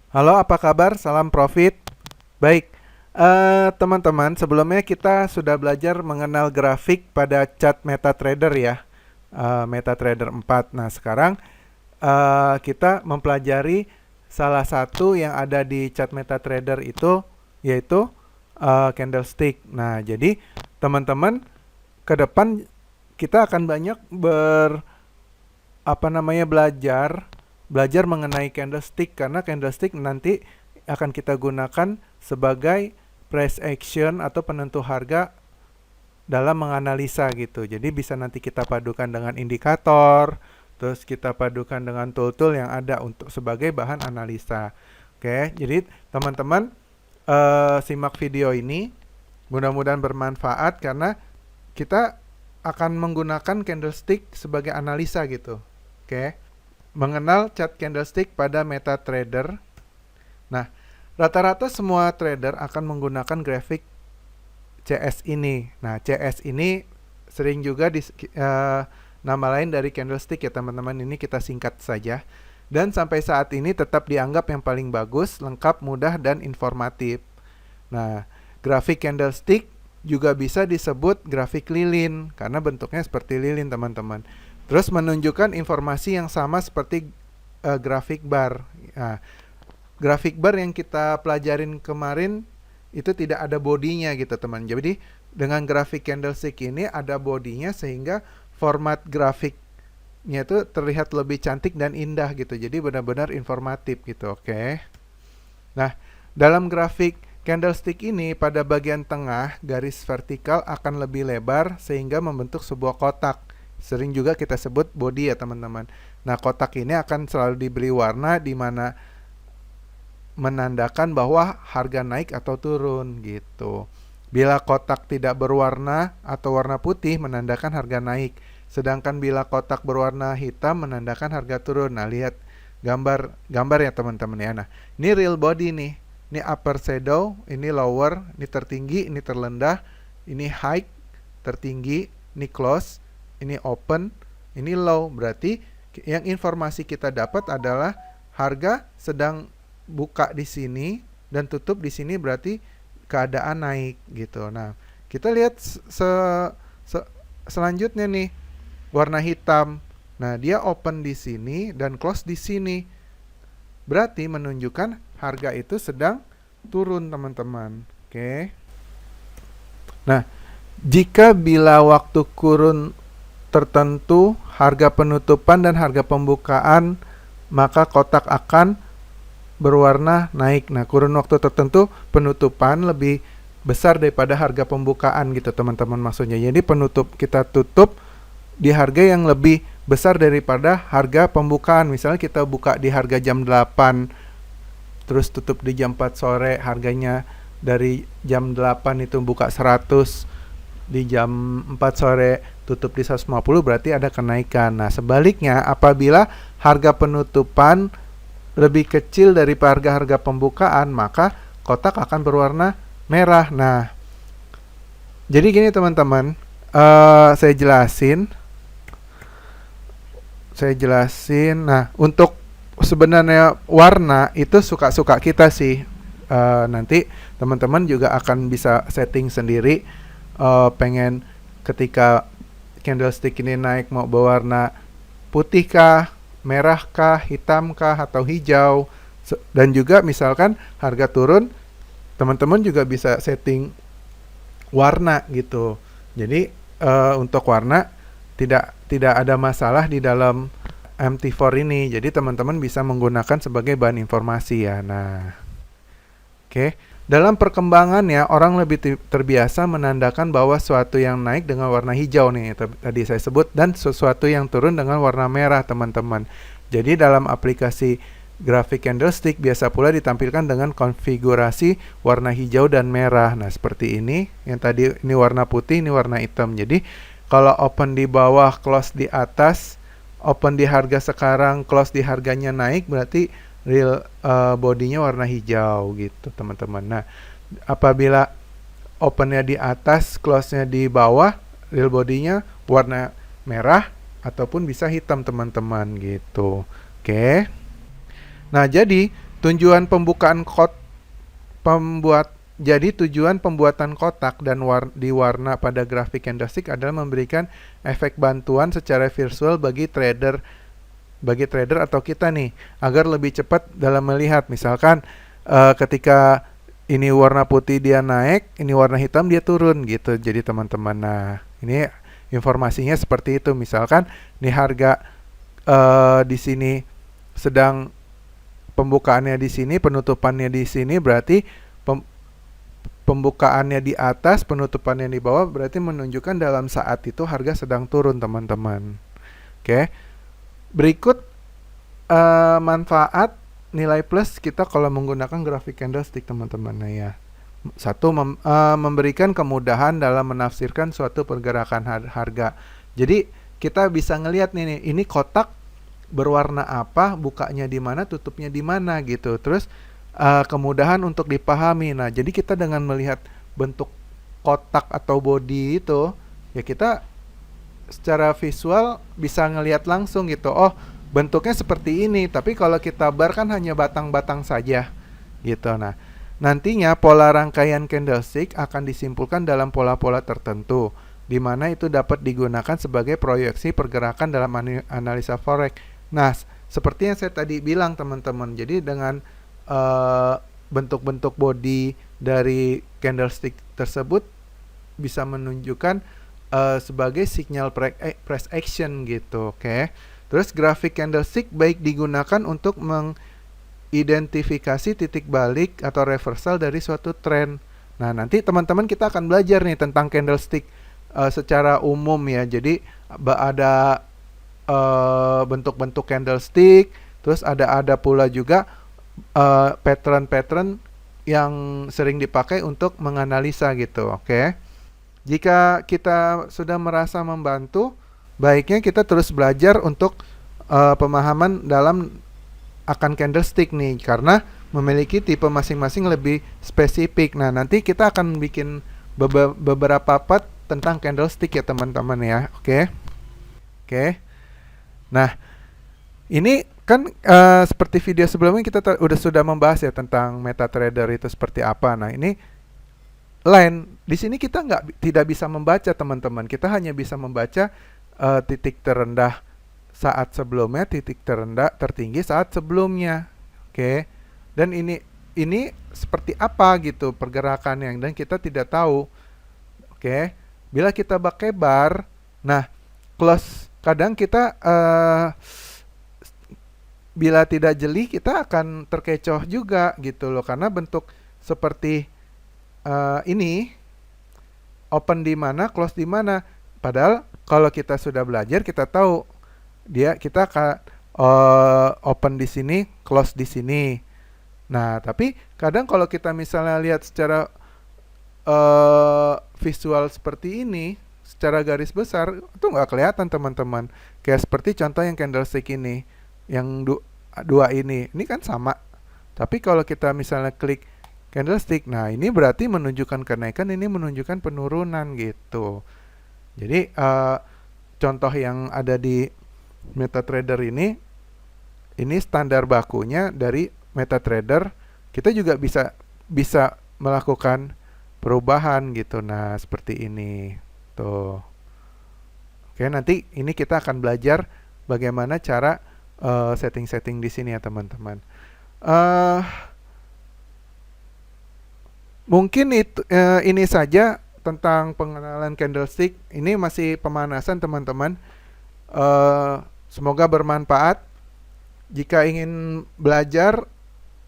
Halo, apa kabar? Salam profit. Baik, teman-teman, sebelumnya kita sudah belajar mengenal grafik pada chart MetaTrader ya, MetaTrader 4. Nah, sekarang kita mempelajari salah satu yang ada di chart MetaTrader itu, yaitu candlestick. Nah, jadi teman-teman ke depan kita akan banyak belajar mengenai candlestick karena candlestick nanti akan kita gunakan sebagai price action atau penentu harga dalam menganalisa gitu. Jadi bisa nanti kita padukan dengan indikator, terus kita padukan dengan tool-tool yang ada untuk sebagai bahan analisa. Oke, jadi teman-teman simak video ini, mudah-mudahan bermanfaat karena kita akan menggunakan candlestick sebagai analisa gitu. Oke. Mengenal chart candlestick pada MetaTrader. Nah, rata-rata semua trader akan menggunakan grafik CS ini. Nah, CS ini sering juga nama lain dari candlestick ya teman-teman. Ini kita singkat saja. Dan sampai saat ini tetap dianggap yang paling bagus, lengkap, mudah, dan informatif. Nah, grafik candlestick juga bisa disebut grafik lilin karena bentuknya seperti lilin teman-teman. Terus menunjukkan informasi yang sama seperti grafik bar. Nah, grafik bar yang kita pelajarin kemarin itu tidak ada bodinya gitu teman. Jadi dengan grafik candlestick ini ada bodinya sehingga format grafiknya itu terlihat lebih cantik dan indah gitu. Jadi benar-benar informatif gitu, oke. Nah, dalam grafik candlestick ini pada bagian tengah garis vertikal akan lebih lebar sehingga membentuk sebuah kotak. Sering juga kita sebut body ya teman-teman. Nah, kotak ini akan selalu diberi warna di mana menandakan bahwa harga naik atau turun gitu. Bila kotak tidak berwarna atau warna putih menandakan harga naik. Sedangkan bila kotak berwarna hitam menandakan harga turun. Nah, lihat gambar ya teman-teman ya. Nah, ini real body nih. Ini upper shadow, ini lower, ini tertinggi, ini terrendah, ini high, tertinggi, ini close, ini open, ini low. Berarti yang informasi kita dapat adalah harga sedang buka di sini dan tutup di sini, berarti keadaan naik gitu. Nah, kita lihat selanjutnya nih, warna hitam. Nah, dia open di sini dan close di sini. Berarti menunjukkan harga itu sedang turun, teman-teman. Oke. Nah, jika bila waktu kurun tertentu, harga penutupan dan harga pembukaan, maka kotak akan berwarna naik. Nah, kurun waktu tertentu penutupan lebih besar daripada harga pembukaan gitu, teman-teman maksudnya. Jadi kita tutup di harga yang lebih besar daripada harga pembukaan. Misalnya kita buka di harga jam 8 terus tutup di jam 4 sore, harganya dari jam 8 itu buka 100, di jam 4 sore tutup di 150, berarti ada kenaikan. Nah, sebaliknya apabila harga penutupan lebih kecil dari harga pembukaan, maka kotak akan berwarna merah. Nah, jadi gini teman-teman, saya jelasin. Nah, untuk sebenarnya warna itu suka-suka kita sih. Nanti teman-teman juga akan bisa setting sendiri. Pengen ketika candlestick ini naik mau berwarna putih kah, merah kah, hitam kah, atau hijau. Dan juga misalkan harga turun, teman-teman juga bisa setting warna gitu. Jadi untuk warna tidak ada masalah di dalam MT4 ini. Jadi teman-teman bisa menggunakan sebagai bahan informasi ya. Nah, oke. Dalam perkembangannya, orang lebih terbiasa menandakan bahwa sesuatu yang naik dengan warna hijau nih, tadi saya sebut, dan sesuatu yang turun dengan warna merah, teman-teman. Jadi dalam aplikasi grafik candlestick biasa pula ditampilkan dengan konfigurasi warna hijau dan merah. Nah, seperti ini. Yang tadi ini warna putih, ini warna hitam. Jadi kalau open di bawah, close di atas, open di harga sekarang, close di harganya naik, berarti real bodinya warna hijau gitu, teman-teman. Nah, apabila opennya di atas, close-nya di bawah, real bodinya warna merah ataupun bisa hitam, teman-teman gitu. Oke. Nah, jadi Tujuan jadi tujuan pembuatan kotak dan di warna pada grafik candlestick adalah memberikan efek bantuan secara visual bagi trader atau kita nih agar lebih cepat dalam melihat. Misalkan ketika ini warna putih dia naik, ini warna hitam dia turun gitu. Jadi teman-teman, nah ini informasinya seperti itu. Misalkan nih harga di sini sedang pembukaannya di sini, penutupannya di sini, berarti pembukaannya di atas, penutupannya di bawah, berarti menunjukkan dalam saat itu harga sedang turun, teman-teman. Oke. Berikut manfaat nilai plus kita kalau menggunakan grafik candlestick, teman-teman. Nah ya. Satu, memberikan kemudahan dalam menafsirkan suatu pergerakan harga. Jadi kita bisa ngelihat nih, ini kotak berwarna apa, bukanya di mana, tutupnya di mana gitu. Terus kemudahan untuk dipahami. Nah, jadi kita dengan melihat bentuk kotak atau body itu, ya kita secara visual bisa ngelihat langsung gitu. Oh, bentuknya seperti ini. Tapi kalau kita bar kan hanya batang-batang saja gitu. Nah, nantinya pola rangkaian candlestick akan disimpulkan dalam pola-pola tertentu, di mana itu dapat digunakan sebagai proyeksi pergerakan dalam analisa forex. Nah, seperti yang saya tadi bilang, teman-teman. Jadi dengan bentuk-bentuk body dari candlestick tersebut bisa menunjukkan sebagai sinyal price action gitu, oke. Terus grafik candlestick baik digunakan untuk mengidentifikasi titik balik atau reversal dari suatu tren. Nah, nanti teman-teman kita akan belajar nih tentang candlestick secara umum ya. Jadi ada bentuk-bentuk candlestick, terus ada pula juga pattern-pattern yang sering dipakai untuk menganalisa gitu, oke. Jika kita sudah merasa membantu, baiknya kita terus belajar untuk pemahaman dalam akan candlestick nih, karena memiliki tipe masing-masing lebih spesifik. Nah, nanti kita akan bikin beberapa part tentang candlestick ya teman-teman ya, oke. Nah, ini kan seperti video sebelumnya kita sudah membahas ya tentang MetaTrader itu seperti apa. Nah, ini line di sini kita tidak bisa membaca, teman-teman. Kita hanya bisa membaca titik terendah saat sebelumnya, titik tertinggi saat sebelumnya. Oke. Dan ini seperti apa gitu pergerakannya, dan kita tidak tahu. Oke. Bila kita pakai bar, nah close kadang kita bila tidak jeli kita akan terkecoh juga gitu loh, karena bentuk seperti ini open di mana, close di mana. Padahal kalau kita sudah belajar kita tahu kita akan open di sini, close di sini. Nah, tapi kadang kalau kita misalnya lihat secara visual seperti ini, secara garis besar itu nggak kelihatan, teman-teman. Kayak seperti contoh yang candlestick ini, yang dua ini kan sama. Tapi kalau kita misalnya klik candlestick, nah ini berarti menunjukkan kenaikan, ini menunjukkan penurunan gitu. Jadi contoh yang ada di MetaTrader ini standar bakunya dari MetaTrader. Kita juga bisa melakukan perubahan gitu. Nah, seperti ini tuh. Oke, nanti ini kita akan belajar bagaimana cara setting-setting di sini ya teman-teman. Mungkin ini saja tentang pengenalan candlestick. Ini masih pemanasan, teman-teman. Semoga bermanfaat. Jika ingin belajar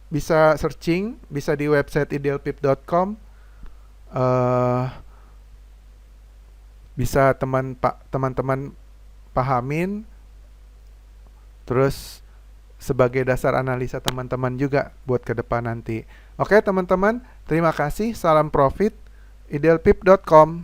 bisa searching, bisa di website idealpip.com. Bisa teman-teman pahamin. Terus sebagai dasar analisa teman-teman juga buat ke depan nanti. Oke teman-teman, terima kasih. Salam profit. Idealpip.com.